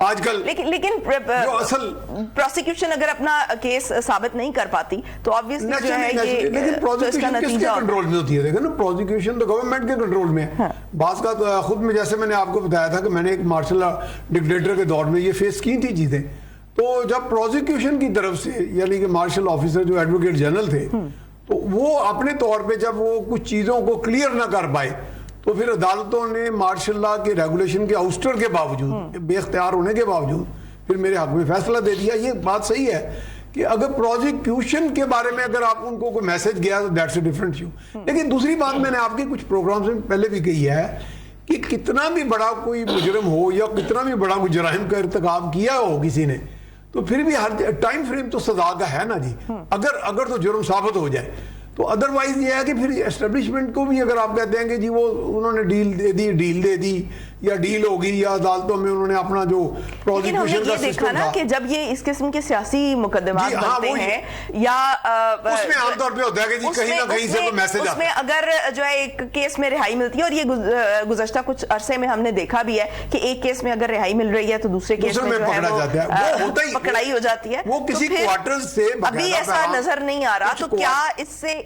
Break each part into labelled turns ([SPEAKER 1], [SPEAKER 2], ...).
[SPEAKER 1] آج کل
[SPEAKER 2] لیکن پروسیکیوشن اگر اپنا کیس ثابت نہیں کر پاتی تو obviously جو ہے یہ
[SPEAKER 1] لیکن پروسیکیوشن کس کے کنٹرول میں ہوتی ہے؟ دیکھیں نا پروسیکیوشن تو گورنمنٹ کے کنٹرول میں ہے. بعض کا خود میں جیسے میں نے آپ کو بتایا تھا کہ میں نے ایک مارشل ڈکٹیٹر کے دور میں یہ فیس کی تھی چیزیں. تو جب پروسیکیوشن کی طرف سے یعنی کہ مارشل آفیسر جو ایڈوکیٹ جنرل تھے تو وہ اپنے طور پہ جب وہ کچھ چیزوں کو کلیئر نہ کر پائے تو پھر عدالتوں نے مارشل لا کے ریگولیشن کے آؤسٹر کے باوجود بے اختیار ہونے کے باوجود پھر میرے حق میں فیصلہ دے دیا. یہ بات صحیح ہے کہ اگر پروسیکیوشن کے بارے میں اگر آپ ان کو کوئی میسج گیا تو دیٹس اے ڈفرنٹ ایشو. لیکن دوسری بات میں نے آپ کے کچھ پروگرامز میں پہلے بھی کہی ہے کہ کتنا بھی بڑا کوئی مجرم ہو یا کتنا بھی بڑا کوئی جرائم کا ارتکاب کیا ہو کسی نے تو پھر بھی ہر ٹائم فریم تو سزا کا ہے نا جی. اگر تو جرم ثابت ہو جائے تو ادروائز یہ ہے کہ پھر اسٹیبلشمنٹ کو بھی اگر آپ کہتے ہیں کہ جی وہ انہوں نے ڈیل دے دی یا ڈیل ہوگی یا عدالتوں میں انہوں نے اپنا جو پروسیکیوشن کا سسٹم تھا
[SPEAKER 2] نا کہ جب یہ اس قسم کے سیاسی مقدمات بنتے ہیں یا
[SPEAKER 1] اس میں عام طور پہ ہوتا ہے کہ جی کہیں نہ کہیں سے کوئی میسج آتا ہے.
[SPEAKER 2] اس میں اگر جو ہے ایک کیس میں رہائی ملتی ہے اور یہ گزشتہ کچھ عرصے میں ہم نے دیکھا بھی ہے کہ ایک کیس میں اگر رہائی مل رہی ہے تو دوسرے کیس میں جو ہے وہ پکڑائی ہو جاتی ہے.
[SPEAKER 1] وہ کسی کوارٹر سے
[SPEAKER 2] ابھی ایسا نظر نہیں آ رہا. تو کیا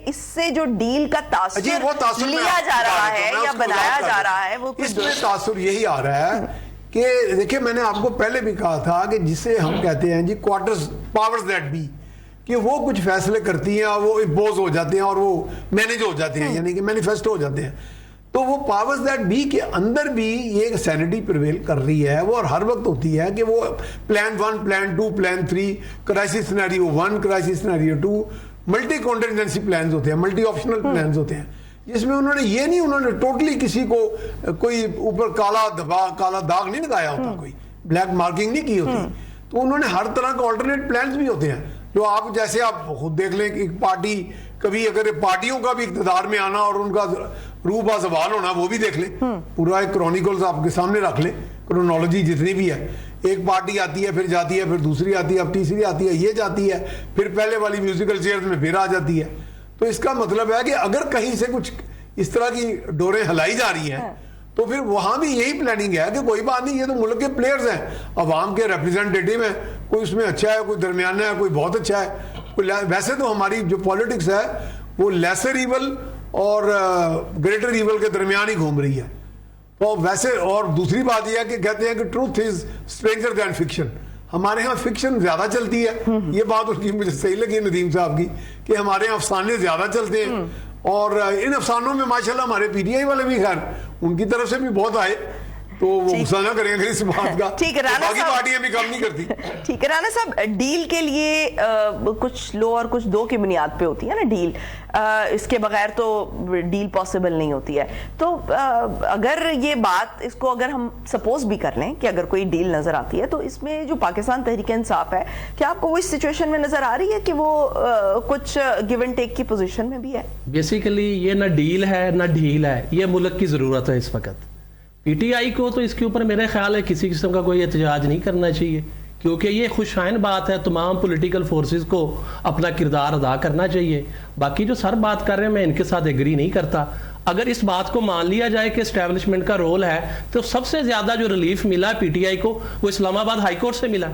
[SPEAKER 2] اس سے جو ڈیل کا تاثر لیا جا رہا ہے یا بنایا جا رہا ہے وہ
[SPEAKER 1] اس میں تاثر یہی آ رہا ہے کہ دیکھیں میں نے آپ کو پہلے بھی کہا تھا کہ جسے ہم کہتے ہیں جی کوارٹرز پاورز دیٹ بی کہ وہ کچھ فیصلے کرتی ہیں اور وہ امپوز ہو جاتے ہیں اور وہ مینیج ہو جاتے ہیں یعنی کہ مینیفیسٹو ہو جاتے ہیں. تو وہ پاورز دیٹ بی کے اندر بھی یہ سینٹی پریویل کر رہی ہے وہ اور ہر وقت ہوتی ہے کہ وہ plan 1 plan 2 plan 3 crisis scenario 1 crisis scenario 2 multi contingency plans ہوتے ہیں ملٹی آپشنل پلانز ہوتے ہیں جس میں انہوں نے ٹوٹلی کسی کو کوئی اوپر کالا داغ نہیں لگایا ہوتا کوئی بلیک مارکنگ نہیں کی ہوتی. تو انہوں نے ہر طرح کا آلٹرنیٹ پلانز بھی ہوتے ہیں جو آپ جیسے آپ خود دیکھ لیں کہ ایک پارٹی کبھی اگر پارٹیوں کا بھی اقتدار میں آنا اور ان کا روح با زوال ہونا وہ بھی دیکھ لیں. پورا ایک کرونیکلز آپ کے سامنے رکھ لیں کرونالوجی جتنی بھی ہے. ایک پارٹی آتی ہے پھر جاتی ہے پھر دوسری آتی ہے اب تیسری آتی ہے یہ جاتی ہے پھر پہلے والی میوزیکل چیئرز میں پھر آ جاتی ہے. تو اس کا مطلب ہے کہ اگر کہیں سے کچھ اس طرح کی ڈوریں ہلائی جا رہی ہیں تو پھر وہاں بھی یہی پلاننگ ہے کہ کوئی بات نہیں یہ تو ملک کے پلیئرز ہیں عوام کے ریپریزنٹیٹیو ہیں کوئی اس میں اچھا ہے کوئی درمیانہ ہے کوئی بہت اچھا ہے. ویسے تو ہماری جو پالیٹکس ہے وہ لیسر ایول اور گریٹر ایول کے درمیان ہی گھوم رہی ہے. تو ویسے اور دوسری بات یہ ہے کہ کہتے ہیں کہ truth is stranger than fiction. ہمارے ہاں فکشن زیادہ چلتی ہے. یہ بات اس کی مجھے صحیح لگی ندیم صاحب کی کہ ہمارے ہاں افسانے زیادہ چلتے ہیں اور ان افسانوں میں ماشاءاللہ ہمارے پی ٹی آئی والے بھی خیر ان کی طرف سے بھی بہت آئے تو وہ غصہ نہ کریں گے اس بات کا. باقی پارٹیاں بھی کم نہیں کرتی.
[SPEAKER 2] ٹھیک ہے رانا صاحب ڈیل کے لیے کچھ لو اور کچھ دو کی بنیاد پہ ہوتی ہے نا ڈیل. اس کے بغیر تو ڈیل پاسبل نہیں ہوتی ہے. تو اگر یہ بات اس کو اگر ہم سپوز بھی کر لیں کہ اگر کوئی ڈیل نظر آتی ہے تو اس میں جو پاکستان تحریک انصاف ہے کیا آپ کو وہ اس سچویشن میں نظر آ رہی ہے کہ وہ کچھ گیو اینڈ ٹیک کی پوزیشن میں بھی ہے؟
[SPEAKER 3] بیسیکلی یہ نہ ڈیل ہے نہ ڈھیل ہے. یہ ملک کی ضرورت ہے اس وقت. پی ٹی آئی کو تو اس کے اوپر میرے خیال ہے کسی قسم کا کوئی احتجاج نہیں کرنا چاہیے کیونکہ یہ خوشائن بات ہے. تمام پولیٹیکل فورسز کو اپنا کردار ادا کرنا چاہیے. باقی جو سر بات کر رہے ہیں میں ان کے ساتھ ایگری نہیں کرتا. اگر اس بات کو مان لیا جائے کہ اسٹیبلشمنٹ کا رول ہے تو سب سے زیادہ جو ریلیف ملا ہے پی ٹی آئی کو وہ اسلام آباد ہائی کورٹ سے ملا.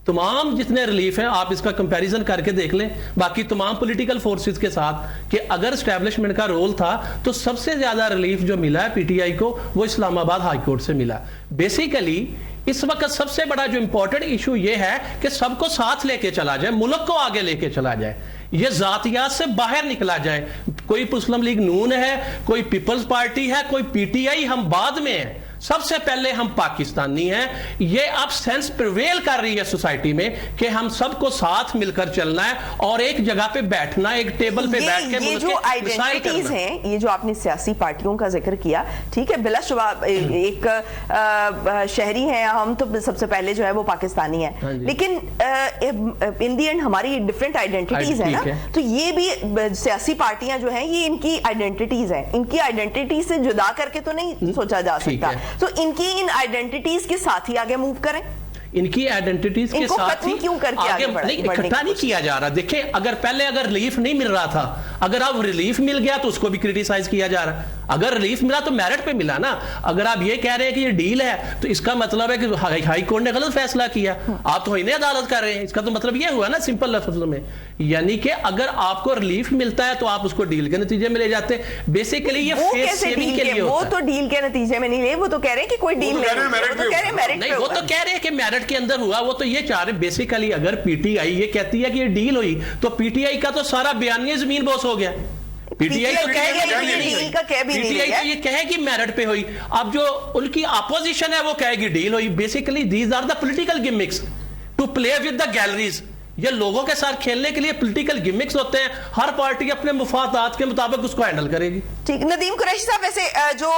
[SPEAKER 3] تمام جتنے ریلیف ہیں آپ اس کا کمپیریزن کر کے دیکھ لیں باقی تمام پولیٹیکل فورسز کے ساتھ کہ اگر اسٹیبلشمنٹ کا رول تھا تو سب سے زیادہ ریلیف جو ملا ہے پی ٹی آئی کو وہ اسلام آباد ہائی کورٹ سے ملا. بیسیکلی اس وقت سب سے بڑا جو امپورٹنٹ ایشو یہ ہے کہ سب کو ساتھ لے کے چلا جائے, ملک کو آگے لے کے چلا جائے, یہ ذاتیات سے باہر نکلا جائے. کوئی مسلم لیگ نون ہے, کوئی پیپلز پارٹی ہے, کوئی پی ٹی آئی, ہم بعد میں ہیں. سب سے پہلے ہم پاکستانی ہیں. یہ اب سینس پریویل کر رہی ہے سوسائٹی میں کہ ہم سب کو ساتھ مل کر چلنا ہے اور ایک جگہ پہ بیٹھنا, ایک ٹیبل پہ بیٹھ کے
[SPEAKER 2] یہ جو آئیڈینٹیٹیز ہیں, یہ جو آپ نے سیاسی پارٹیوں کا ذکر کیا, ٹھیک ہے, بلا شبہ ایک شہری ہیں ہم تو سب سے پہلے جو ہے وہ پاکستانی ہیں, لیکن ان دی اینڈ ہماری ڈفرینٹ آئیڈینٹیٹیز ہیں نا. تو یہ بھی سیاسی پارٹیاں جو ہیں یہ ان کی آئیڈینٹیٹیز ہیں, ان کی آئیڈینٹیٹی سے جدا کر کے تو نہیں سوچا جا سکتا. تو ان کی ان آئیڈینٹیٹیز کے ساتھ ہی آگے موو کریں.
[SPEAKER 3] ان کی آئیڈینٹیٹیز کے ساتھ ہی آگے اکٹھا نہیں کیا جا رہا. دیکھیں اگر پہلے اگر ریلیف نہیں مل رہا تھا, اگر اب ریلیف مل گیا تو اس کو بھی کریٹیسائز کیا جا رہا ہے. اگر ریلیف ملا تو میرٹ پہ ملا نا. اگر آپ یہ کہہ رہے ہیں کہ یہ ڈیل ہے تو اس کا مطلب ہے کہ ہائی کورٹ نے غلط فیصلہ کیا, آپ توہین عدالت کر رہے ہیں. اس کا تو مطلب یہ ہوا نا سمپل لفظوں میں, یعنی کہ اگر آپ کو ریلیف ملتا ہے تو آپ اس کو ڈیل کے نتیجے میں لے جاتے ہیں. بیسیکلی یہ فیس سیونگ کے لیے
[SPEAKER 2] وہ
[SPEAKER 3] ہوتا ہے.
[SPEAKER 2] تو ڈیل کے نتیجے میں نہیں لے, وہ تو کہہ رہے ہیں کہ کوئی ڈیل نہیں, وہ تو کہہ رہے ہیں میرٹ
[SPEAKER 3] نہیں,
[SPEAKER 2] پہ
[SPEAKER 3] وہ تو کہہ رہے ہیں کہ میرٹ کے اندر ہوا. وہ تو یہ چاہ رہے بیسیکلی اگر پی ٹی آئی یہ کہتی ہے کہ یہ ڈیل ہوئی تو پی ٹی آئی کا تو سارا بیانیہ زمین بوس ہو گیا. پی ٹی آئی تو یہ کہے گی میرٹ پہ ہوئی, اب جو ان کی اپوزیشن ہے وہ کہے گی ڈیل ہوئی. Basically these are the political gimmicks to play with the galleries. یہ لوگوں کے ساتھ کھیلنے کے لیے پولیٹیکل گیمکس ہوتے ہیں, ہر پارٹی اپنے مفادات کے مطابق اس کو ہینڈل کرے گی.
[SPEAKER 2] ٹھیک. ندیم قریشی صاحب, ویسے جو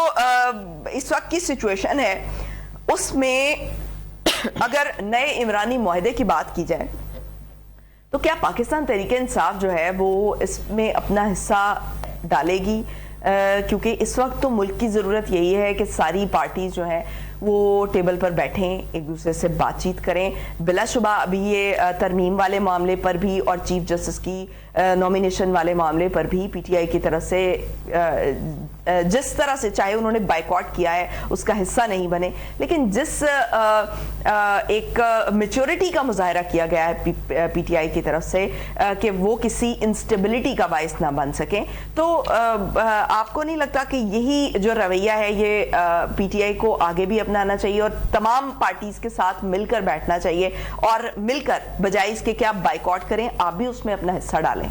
[SPEAKER 2] اس وقت کی سچویشن ہے اس میں اگر نئے عمرانی معاہدے کی بات کی جائے تو کیا پاکستان تحریک انصاف جو ہے وہ اس میں اپنا حصہ ڈالے گی؟ کیونکہ اس وقت تو ملک کی ضرورت یہی ہے کہ ساری پارٹیز جو ہیں وہ ٹیبل پر بیٹھیں, ایک دوسرے سے بات چیت کریں. بلا شبہ ابھی یہ ترمیم والے معاملے پر بھی اور چیف جسٹس کی نومینیشن والے معاملے پر بھی پی ٹی آئی کی طرف سے جس طرح سے چاہے انہوں نے بائیکاٹ کیا ہے اس کا حصہ نہیں بنے, لیکن جس ایک میچورٹی کا مظاہرہ کیا گیا ہے پی ٹی آئی کی طرف سے کہ وہ کسی انسٹیبلٹی کا باعث نہ بن سکیں, تو آپ کو نہیں لگتا کہ یہی جو رویہ ہے یہ پی ٹی آئی کو آگے بھی اپنانا چاہیے اور تمام پارٹیز کے ساتھ مل کر بیٹھنا چاہیے اور مل کر بجائے اس کے کہ آپ بائیکاٹ کریں آپ بھی اس میں اپنا حصہ ڈالیں؟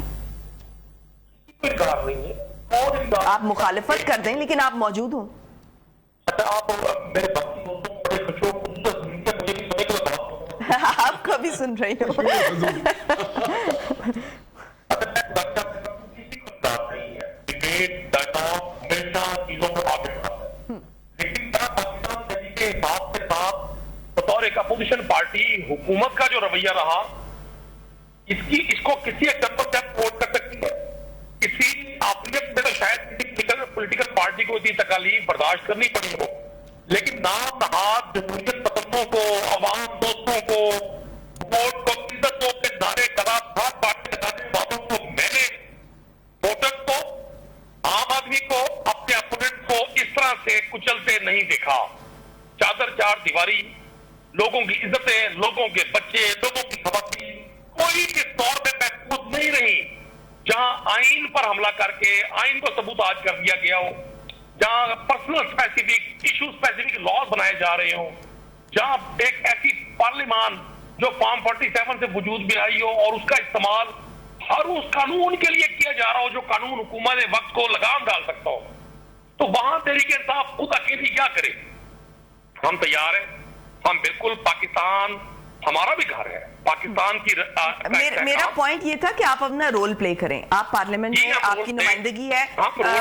[SPEAKER 2] آپ مخالفت کر دیں لیکن آپ موجود ہوں. آپ کو بھی سن رہی ہوں.
[SPEAKER 4] بطور ایک اپوزیشن پارٹی حکومت کا جو رویہ رہا اس کو کسی ایک نمبر سے ووٹ کر سکتی ہے. کسی اپنیت میں تو شاید کسی پولیٹیکل پارٹی کو اتنی تکالیف برداشت کرنی پڑی ہو, لیکن نام نہاد جمہوریت پسندوں کو, عوام دوستوں کو, ووٹ کو, عزتوں کے نعرے کلا تھرڈ پارٹی لگانے والوں کو میں نے ووٹر کو, عام آدمی کو, اپنے اپوننٹ کو اس طرح سے کچلتے نہیں دیکھا. چادر چار دیواری, لوگوں کی عزتیں, لوگوں کے بچے, لوگوں کی خواتین کوئی اس دور میں محفوظ نہیں رہی جہاں آئین پر حملہ کر کے آئین کو ثبوتاج کر دیا گیا ہو, جہاں personal specific issue specific laws بنائے جا رہے ہوں, جہاں ایک ایسی پارلیمان جو فارم 47 سے وجود میں آئی ہو اور اس کا استعمال ہر اس قانون کے لیے کیا جا رہا ہو جو قانون حکومت وقت کو لگام ڈال سکتا ہو, تو وہاں تحریک انصاف خود اکیلی کیا کرے؟ ہم تیار ہیں, ہم بالکل, پاکستان ہمارا بھی گھر ہے, پاکستان کی
[SPEAKER 2] میرا پوائنٹ یہ تھا کہ آپ اپنا رول پلے کریں. آپ پارلیمنٹ میں آپ کی نمائندگی ہے,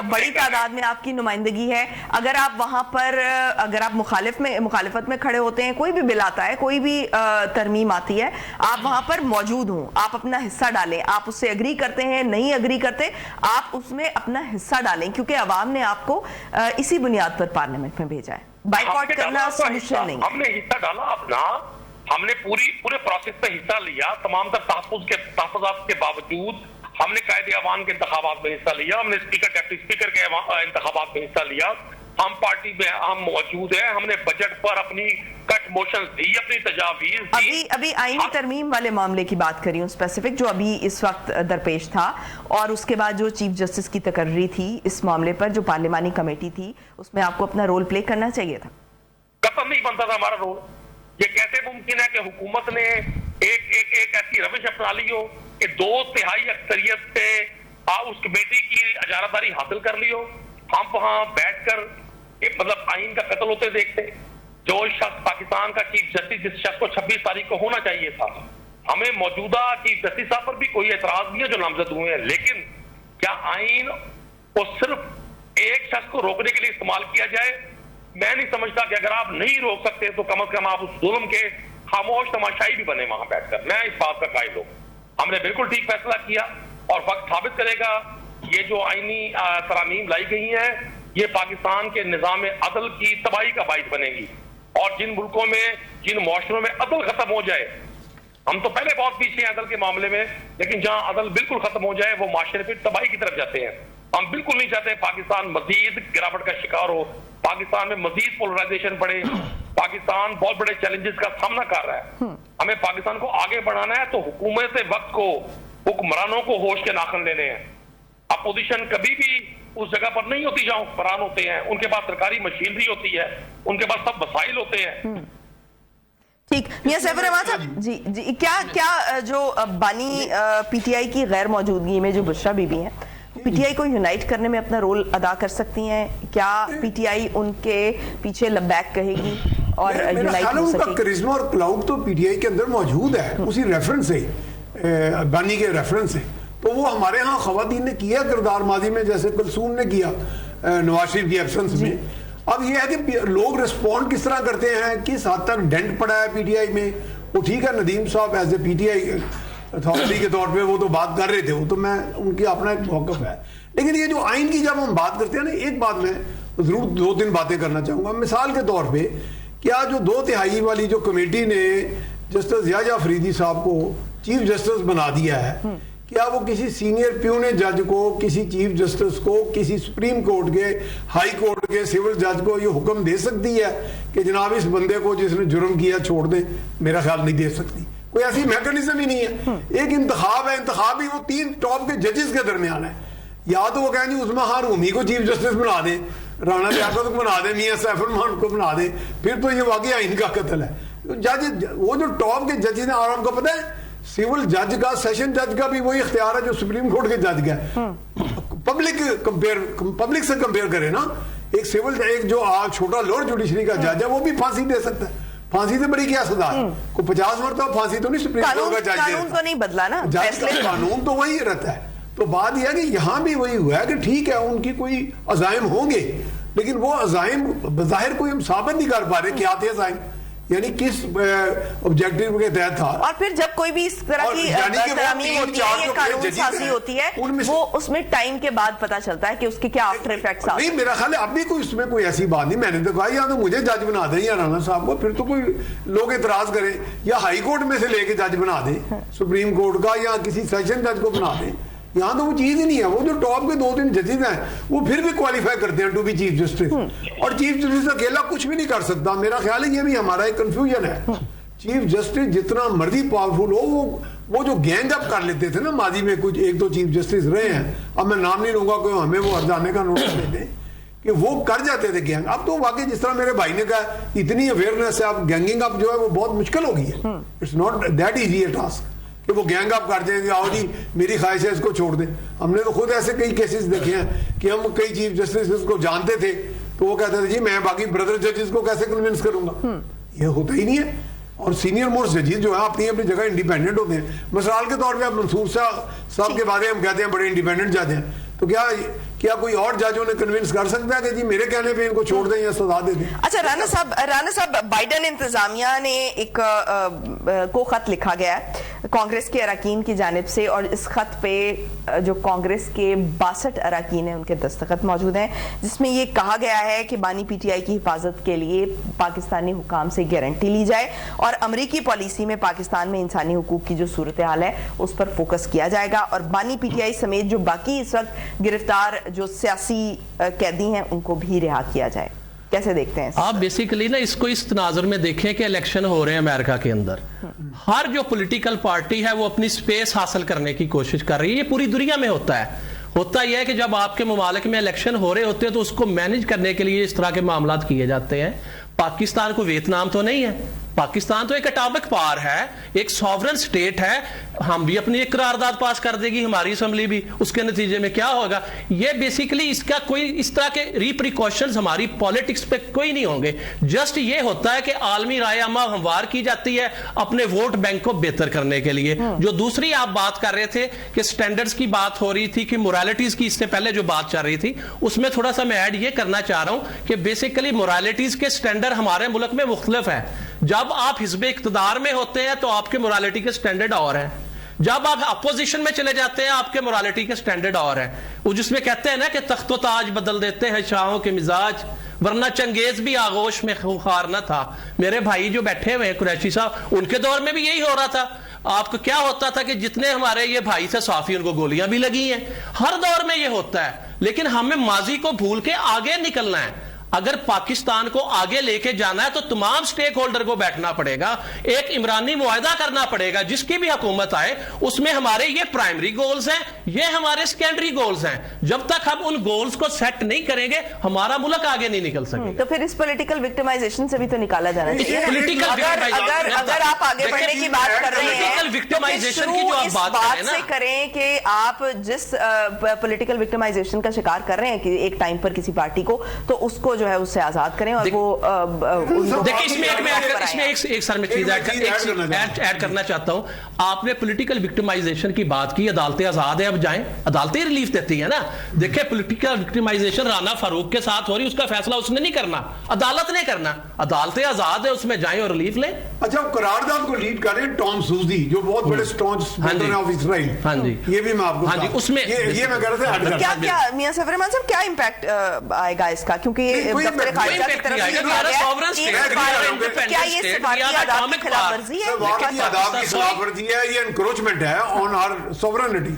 [SPEAKER 2] بڑی تعداد میں آپ کی نمائندگی ہے. اگر آپ وہاں پر اگر آپ مخالفت میں کھڑے ہوتے ہیں, کوئی بھی بل آتا ہے, کوئی بھی ترمیم آتی ہے, آپ وہاں پر موجود ہوں, آپ اپنا حصہ ڈالیں. آپ اس سے اگری کرتے ہیں, نہیں اگری کرتے, آپ اس میں اپنا حصہ ڈالیں, کیونکہ عوام نے آپ کو اسی بنیاد پر پارلیمنٹ میں بھیجا ہے. بائیکاٹ کرنا سولوشن نہیں.
[SPEAKER 4] ہم نے حصہ ڈالا اپنا, ہم نے پورے پروسیس میں حصہ لیا, تمام تر تحفظات کے باوجود ہم نے قائد عوام کے انتخابات میں حصہ لیا, ہم نے اسپیکر ڈپٹی اسپیکر کے انتخابات میں حصہ لیا, ہم پارٹی میں ہم موجود ہیں, ہم نے بجٹ پر اپنی کٹ موشنز دی, اپنی تجاویز دی.
[SPEAKER 2] ابھی آئینی ترمیم والے معاملے کی بات کری ہوں اسپیسیفک, جو ابھی اس وقت درپیش تھا, اور اس کے بعد جو چیف جسٹس کی تقرری تھی اس معاملے پر, جو پارلیمانی کمیٹی تھی, اس میں آپ کو اپنا رول پلے کرنا چاہیے تھا.
[SPEAKER 4] قطعاً نہیں بنتا تھا ہمارا رول. یہ کیسے ممکن ہے کہ حکومت نے ایک ایسی روش اپنا لی ہو کہ 2/3 اکثریت سے اس کمیٹی کی اجارہ حاصل کر لی ہو, ہم وہاں بیٹھ کر مطلب آئین کا قتل ہوتے دیکھتے. جو شخص پاکستان کا چیف جسٹس جس شخص کو 26 تاریخ کو ہونا چاہیے تھا, ہمیں موجودہ چیف جسٹس صاحب پر بھی کوئی اعتراض نہیں ہے جو نامزد ہوئے ہیں, لیکن کیا آئین کو صرف ایک شخص کو روکنے کے لیے استعمال کیا جائے؟ میں نہیں سمجھتا کہ اگر آپ نہیں روک سکتے تو کم از کم آپ اس ظلم کے خاموش تماشائی بھی بنے وہاں بیٹھ کر. میں اس بات کا قائل ہوں, ہم نے بالکل ٹھیک فیصلہ کیا اور وقت ثابت کرے گا. یہ جو آئینی ترامیم لائی گئی ہیں یہ پاکستان کے نظام عدل کی تباہی کا باعث بنے گی, اور جن ملکوں میں, جن معاشروں میں عدل ختم ہو جائے, ہم تو پہلے بہت پیچھے ہیں عدل کے معاملے میں, لیکن جہاں عدل بالکل ختم ہو جائے وہ معاشرے پھر تباہی کی طرف جاتے ہیں. ہم بالکل نہیں چاہتے پاکستان مزید گراوٹ کا شکار ہو, پاکستان میں مزید پولرائزیشن بڑھے. پاکستان بہت بڑے چیلنجز کا سامنا کر رہا ہے. ہمیں پاکستان کو آگے بڑھانا ہے تو حکومت وقت کو, حکمرانوں کو ہوش کے ناخن لینے ہیں. اپوزیشن کبھی بھی اس جگہ پر نہیں ہوتی جہاں حکمران ہوتے ہیں, ان کے پاس سرکاری مشینری ہوتی ہے, ان کے پاس سب وسائل ہوتے ہیں.
[SPEAKER 2] ٹھیک, میاں سیف الرحمان صاحب جی کیا جو بانی پی ٹی آئی کی غیر موجودگی میں جو بشرا بی بی ہیں پی ٹی آئی کو یونائٹ کرنے میں اپنا رول ادا کر سکتی ہیں؟ کیا پی ٹی آئی ان کے پیچھے لبیک کہے گی اور یونائٹ ہو سکے گی؟
[SPEAKER 1] کرزما اور کلاؤڈ تو پی ٹی آئی کے اندر موجود ہے, اسی ریفرنس سے, بانی کے ریفرنس سے. تو وہ ہمارے ہاں خواتین نے کیا کردار ماضی میں, جیسے کلثوم نے کیا نواز شریف کی ایبسنس میں. اب یہ ہے کہ لوگ رسپونڈ کس طرح کرتے ہیں, کس حد تک ڈینٹ پڑا ہے پی ٹی آئی میں. وہ ٹھیک ہے, ندیم صاحب as a P T I authority کے طور پہ وہ تو بات کر رہے تھے, وہ تو میں ان کی اپنا ایک موقف ہے. لیکن یہ جو آئین کی جب ہم بات کرتے ہیں نا, ایک بات میں ضرور 2-3 باتیں کرنا چاہوں گا. مثال کے طور پہ کیا جو 2/3 والی جو کمیٹی نے جسٹس یحییٰ افریدی صاحب کو چیف جسٹس بنا دیا ہے, کیا وہ کسی سینئر پیونے جج کو, کسی چیف جسٹس کو, کسی سپریم کورٹ کے, ہائی کورٹ کے سول جج کو یہ حکم دے سکتی ہے کہ جناب اس بندے کو جس نے جرم کیا چھوڑ دیں؟ میرا خیال نہیں دے سکتی. کوئی ایسی میکانزم ہی نہیں ہے. ایک انتخاب ہے, انتخاب ہی وہ 3 ٹاپ کے ججز کے درمیان ہے. یا تو وہ کہیں جی عثمان خان رومی کو چیف جسٹس بنا دیں, رانا لیاقت کو بنا دیں, میاں سیف الرحمان کو بنا دیں, پھر تو یہ واقعی آئین کا قتل ہے. جج وہ جو ٹاپ کے ججز ہیں, اور آپ کو پتہ ہے سول جج کا, سیشن جج کا بھی وہی اختیار ہے جو سپریم کورٹ کے جج کا ہے. پبلک سے کمپیئر کرے نا, ایک سول ایک جو چھوٹا لوور جوڈیشری کا جج ہے وہ بھی پھانسی دے سکتا ہے. پھانسی سے بڑی کیا سزا ہے؟ کوئی 50 مرتبہ پھانسی تو نہیں سپریم کورٹ کا جج,
[SPEAKER 2] قانون تو نہیں بدلا نا,
[SPEAKER 1] قانون تو وہی رہتا ہے. تو بات یہ ہے کہ یہاں بھی وہی ہوا ہے کہ ٹھیک ہے ان کی کوئی عزائم ہوں گے, لیکن وہ عزائم بظاہر کوئی ہم ثابت نہیں کر پا رہے کیا تھے عزائم, یعنی کس آبجیکٹیو کے تحت تھا.
[SPEAKER 2] اور پھر جب کوئی بھی اس طرح کی ترامیم ہوتی ہے, یہ قانون سازی ہوتی ہے, وہ اس میں ٹائم کے بعد پتا چلتا ہے کہ اس کے کیا آفٹر ایفیکٹس آتے ہیں.
[SPEAKER 1] نہیں, میرا خیال ہے اب بھی کوئی اس میں کوئی ایسی بات نہیں. میں نے تو کہا یا تو مجھے جج بنا دیں یا رانا صاحب کو, پھر تو کوئی لوگ اعتراض کریں, یا ہائی کورٹ میں سے لے کے جج بنا دیں, سپریم کورٹ کا یا کسی سیشن جج کو بنا دیں. یہاں تو وہ چیز ہی نہیں ہے. وہ جو ٹاپ کے 2-3 ججز ہیں وہ پھر بھی کوالیفائی کرتے ہیں ٹو بی چیف جسٹس, اور چیف جسٹس اکیلا کچھ بھی نہیں کر سکتا. میرا خیال ہے یہ بھی ہمارا ایک کنفیوژن ہے. چیف جسٹس جتنا مرضی پاورفل ہو, وہ جو گینگ اپ کر لیتے تھے نا ماضی میں, کچھ 1-2 چیف جسٹس رہے ہیں, اب میں نام نہیں لوں گا, کوئی ہمیں وہ ہٹ جانے کا نوٹس دے دیں, کہ وہ کر جاتے تھے گینگ. اب تو واقعی جس طرح میرے بھائی نے کہا, اتنی اویئرنیس ہے, اب گینگنگ اپ جو ہے وہ بہت مشکل ہو گئی ہے. It's not that easy a task کہ وہ گینگ اپ کر جائیں گے, آؤ جی میری خواہش ہے اس کو چھوڑ دیں. ہم نے تو خود ایسے کئی کیسز دیکھے ہیں کہ ہم کئی چیف جسٹس کو جانتے تھے تو وہ کہتے تھے جی میں باقی بردر ججز کو کیسے کنونس کروں گا. یہ ہوتا ہی نہیں ہے. اور سینئر موسٹ ججز جو ہے اپنی اپنی جگہ انڈیپینڈنٹ ہوتے ہیں. مثال کے طور پہ اب منصور صاحب کے بارے ہم کہتے ہیں بڑے انڈیپینڈنٹ جج ہیں, تو کیا کوئی اور ججوں نے کنونس کر سکتا ہے کہ جی میرے کہنے پہ ان کو چھوڑ دیں یا سزا دے دیں؟
[SPEAKER 2] اچھا رانا صاحب بائیڈن انتظامیہ نے ایک کو خط لکھا گیا ہے کانگریس کے اراکین کی جانب سے, اور اس خط پہ جو کانگریس کے 62 اراکین ہیں ان کے دستخط موجود ہیں, جس میں یہ کہا گیا ہے کہ بانی پی ٹی آئی کی حفاظت کے لیے پاکستانی حکام سے گارنٹی لی جائے, اور امریکی پالیسی میں پاکستان میں انسانی حقوق کی جو صورتحال ہے اس پر فوکس کیا جائے گا, اور بانی پی ٹی آئی سمیت جو باقی اس وقت گرفتار جو سیاسی قیدی ہیں ان کو بھی رہا کیا جائے. کیسے دیکھتے ہیں آپ
[SPEAKER 3] بیسیکلی نا اس کو اس تناظر میں دیکھیں کہ الیکشن ہو رہے ہیں امریکہ کے اندر, ہر جو پولیٹیکل پارٹی ہے وہ اپنی سپیس حاصل کرنے کی کوشش کر رہی ہے. یہ پوری دنیا میں ہوتا یہ ہے کہ جب آپ کے ممالک میں الیکشن ہو رہے ہوتے ہیں تو اس کو مینج کرنے کے لیے اس طرح کے معاملات کیے جاتے ہیں. پاکستان کو ویتنام تو نہیں ہے, پاکستان تو ایک اٹامک پاور ہے, ایک سوورن سٹیٹ ہے. ہم بھی اپنی ایک قرارداد پاس کر دے گی, ہماری اسمبلی بھی, اس کے نتیجے میں کیا ہوگا؟ یہ بیسیکلی اس کا کوئی اس طرح کے ریپریکاشنز ہماری پالیٹکس پہ کوئی نہیں ہوں گے. جسٹ یہ ہوتا ہے کہ عالمی رائے عامہ ہموار کی جاتی ہے اپنے ووٹ بینک کو بہتر کرنے کے لیے. جو دوسری آپ بات کر رہے تھے کہ سٹینڈرڈز کی بات ہو رہی تھی, کہ مورالٹیز کی اس سے پہلے جو بات چل رہی تھی, اس میں تھوڑا سا میں ایڈ یہ کرنا چاہ رہا ہوں کہ بیسیکلی مورالٹیز کے سٹینڈرڈ ہمارے ملک میں مختلف ہیں. جب آپ حزب اقتدار میں ہوتے ہیں تو آپ کے مورالٹی کے سٹینڈرڈ اور ہیں, جب آپ اپوزیشن میں چلے جاتے ہیں آپ کے مورالٹی کے سٹینڈرڈ اور ہیں. وہ جس میں کہتے ہیں نا کہ تخت و تاج بدل دیتے ہیں شاہوں کے مزاج, ورنہ چنگیز بھی آغوش میں خوار نہ تھا. میرے بھائی جو بیٹھے ہوئے ہیں قریشی صاحب, ان کے دور میں بھی یہی ہو رہا تھا. آپ کو کیا ہوتا تھا کہ جتنے ہمارے یہ بھائی سے صافی ان کو گولیاں بھی لگی ہیں. ہر دور میں یہ ہوتا ہے, لیکن ہمیں ماضی کو بھول کے آگے نکلنا ہے. اگر پاکستان کو آگے لے کے جانا ہے تو تمام سٹیک ہولڈر کو بیٹھنا پڑے گا, ایک عمرانی معاہدہ کرنا پڑے گا. جس کی بھی حکومت آئے اس میں ہمارے یہ پرائمری گولز ہیں, یہ ہمارے سیکنڈری گولز ہیں. جب تک ہم ان گولز کو سیٹ نہیں کریں گے ہمارا ملک آگے نہیں نکل سکے.
[SPEAKER 2] تو پھر اس پولیٹیکل وکٹمائزیشن سے بھی تو نکالا جانا چاہیے. اگر آپ آگے بڑھنے کی بات کر رہے ہیں تو اس بات سے کریں کہ آپ جس پولیٹیکل وکٹمائزیشن کا شکار کر رہے ہیں کہ ایک ٹائم پر کسی پارٹی کو, تو اس کو جو ہے اس سے آزاد کریں. اور وہ
[SPEAKER 3] دیکھیں اس میں ایک سر میں چیز ایڈ کرنا چاہتا ہوں. آپ نے پولیٹیکل وکٹمائزیشن کی بات کی, عدالتیں آزاد ہیں, اب جائیں, عدالتیں ریلیف دیتی ہیں نا. دیکھیں پولیٹیکل وکٹمائزیشن رانا فاروق کے ساتھ ہو رہی, اس کا فیصلہ اس نے نہیں کرنا, عدالت نے کرنا. عدالتیں آزاد ہیں, اس میں جائیں اور ریلیف لیں.
[SPEAKER 1] اچھا, قرارداد کو لیڈ کریں ٹام سوزی, جو بہت بڑے سٹرانگ سپورٹر ہیں آف اسرائیل.
[SPEAKER 3] ہاں جی,
[SPEAKER 1] یہ بھی میں آپ کو
[SPEAKER 3] اس میں
[SPEAKER 1] یہ میں کہہ رہا تھا
[SPEAKER 2] کیا میاں سفر رحمان صاحب کیا امپیکٹ آئے گا اس کا, کیونکہ یہ دفتر خارجہ کی طرف سے کیا یہ سفارتی آداب کی خلاف ورزی ہے؟
[SPEAKER 1] سفارتی آداب کی خلاف ورزی ہے, یہ انکروچمنٹ ہے آن آر سوورنٹی,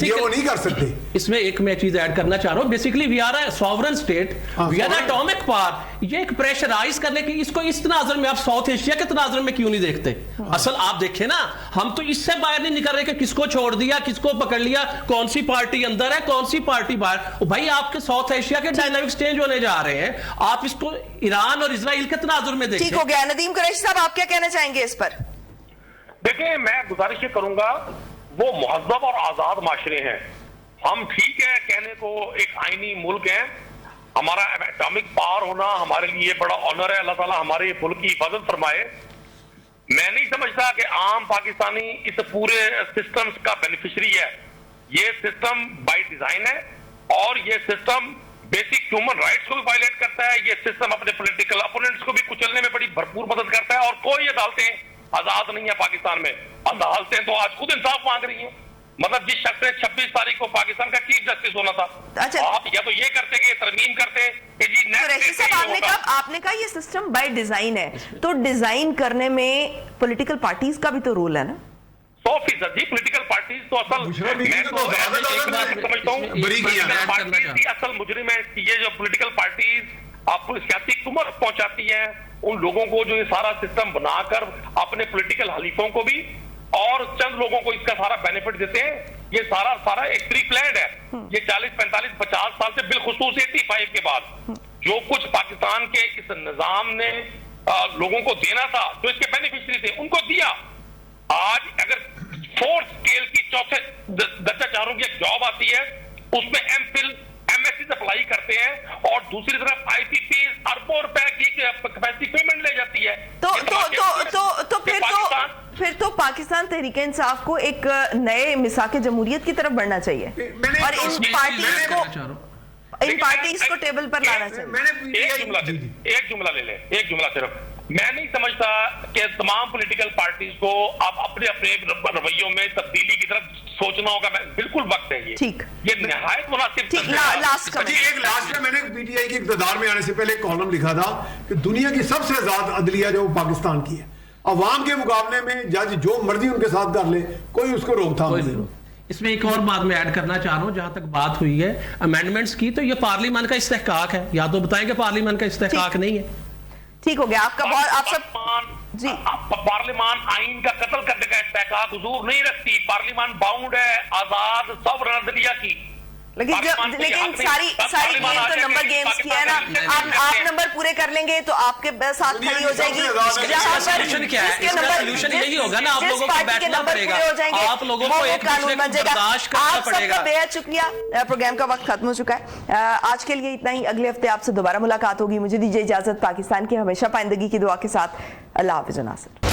[SPEAKER 1] یہ وہ نہیں کر سکتے.
[SPEAKER 3] اس میں ایک میں چیز ایڈ کرنا چاہ رہا ہوں. Basically we are a sovereign state, we are atomic power. یہ ایک پریشرائز کرنے کی, اس کو اس تناظر میں آپ ساؤتھ ایشیا کے تناظر میں کیوں نہیں دیکھتے؟ اصل آپ دیکھیں نا, ہم تو اس سے باہر نہیں نکل رہے کہ کس کو چھوڑ دیا, کس کو پکڑ لیا, کون سی پارٹی اندر ہے, کون سی پارٹی باہر. بھائی آپ کے ساؤتھ ایشیا کے ڈائنامکس چینج ہونے جا رہے ہیں, آپ اس کو ایران اور اسرائیل کے تناظر میں دیکھیں.
[SPEAKER 2] ٹھیک ہو گیا. ندیم قریشی صاحب آپ کیا کہنا چاہیں گے اس پر؟
[SPEAKER 4] دیکھیں, میں گزارش یہ کروں گا, وہ مہذب اور آزاد معاشرے ہیں. ہم ٹھیک ہے کہنے کو ایک آئینی ملک ہیں, ہمارا اٹامک پاور ہونا ہمارے لیے بڑا آنر ہے. اللہ تعالیٰ ہمارے ملک کی حفاظت فرمائے. میں نہیں سمجھتا کہ عام پاکستانی اس پورے سسٹم کا بینیفیشری ہے. یہ سسٹم بائی ڈیزائن ہے, اور یہ سسٹم بیسک ہیومن رائٹس کو بھی وائلیٹ کرتا ہے. یہ سسٹم اپنے پولیٹیکل اپوننٹس کو بھی کچلنے میں بڑی بھرپور مدد کرتا ہے. اور کوئی عدالتیں آزاد نہیں ہیں پاکستان میں. عدالتیں تو آج خود انصاف مانگ رہی ہیں. مطلب جس شخص نے 26 تاریخ کو پاکستان کا چیف جسٹس ہونا تھا, آپ یا تو یہ کرتے کہ ترمیم کرتے کہ جی
[SPEAKER 2] قریشی صاحب آپ نے کہا یہ سسٹم بائی ڈیزائن ہے, تو ڈیزائن کرنے میں پولیٹیکل پارٹیز کا بھی تو رول ہے نا.
[SPEAKER 4] 100% جی, پولیٹیکل پارٹیز تو اصل میں تو سمجھتا ہوں اصل مجرم ہے. یہ جو پولیٹیکل پارٹیز آپ کو سیاسی کمر پہنچاتی ہیں ان لوگوں کو جو یہ سارا سسٹم بنا کر اپنے پولیٹیکل حلیفوں کو بھی اور چند لوگوں کو اس کا سارا بینیفٹ دیتے ہیں. یہ سارا ایک پری پلانڈ ہے. یہ 40 45 50 سال سے بالخصوص 85 کے بعد جو کچھ پاکستان کے اس نظام نے لوگوں کو دینا تھا, جو اس کے بینیفیشری تھے, ان کو دیا. آج اگر 4th اسکیل کی چوتھے درجہ چاروں کی ایک جاب آتی ہے, اس میں M Phil M S C apply کرتے ہیں, اور دوسری طرف آئی ٹی پی اربوں روپے کی کیپیسٹی پیمنٹ لے جاتی ہے.
[SPEAKER 2] پھر تو پاکستان تحریک انصاف کو ایک نئے مساق جمہوریت کی طرف بڑھنا چاہیے, اور ان پارٹیز کو ٹیبل پر لانا چاہیے.
[SPEAKER 4] ایک جملہ لے لیں, ایک جملہ صرف. میں نہیں سمجھتا کہ تمام پولیٹیکل پارٹیز کو اب اپنے رویوں میں تبدیلی کی طرف سوچنا ہوگا. بالکل وقت ہے یہ نہایت مناسب.
[SPEAKER 1] ایک لاسٹ میں, میں نے پی ٹی آئی کی اقتدار میں آنے سے پہلے ایک کالم لکھا تھا کہ دنیا کی سب سے زیادہ عدلیہ جو پاکستان کی ہے. عوام کے مقابلے میں جج جو مرضی ان کے ساتھ کر لے, کوئی اس کو روک تھام نہیں.
[SPEAKER 3] اس میں ایک اور بات میں ایڈ کرنا چاہ رہا ہوں. جہاں تک بات ہوئی ہے امینڈمنٹس کی, تو یہ پارلیمان کا استحقاق ہے, یا تو بتائیں کہ پارلیمان کا استحقاق نہیں ہے.
[SPEAKER 2] ٹھیک ہو گیا. آپ کا بہت آپ سب
[SPEAKER 4] جی, پارلیمان آئین کا قتل کرنے کا استحقاق حضور نہیں رکھتی. پارلیمان باؤنڈ ہے آزاد سوورن عدلیہ کی.
[SPEAKER 2] لیکن ساری گیم تو نمبر گیمز کی ہے نا. آپ نمبر پورے کر لیں گے تو آپ کے ساتھ کھڑی ہو جائے گی. جہاں پر جس پارٹی کے نمبر پورے ہو جائیں گے وہ قانون بن جائے گا. آپ سب کا بے حد شکریہ. پروگرام کا وقت ختم ہو چکا ہے. آج کے لیے اتنا ہی. اگلے ہفتے آپ سے دوبارہ ملاقات ہوگی. مجھے دیجیے اجازت. پاکستان کی ہمیشہ پائندگی کی دعا کے ساتھ. اللہ حافظ ناصر.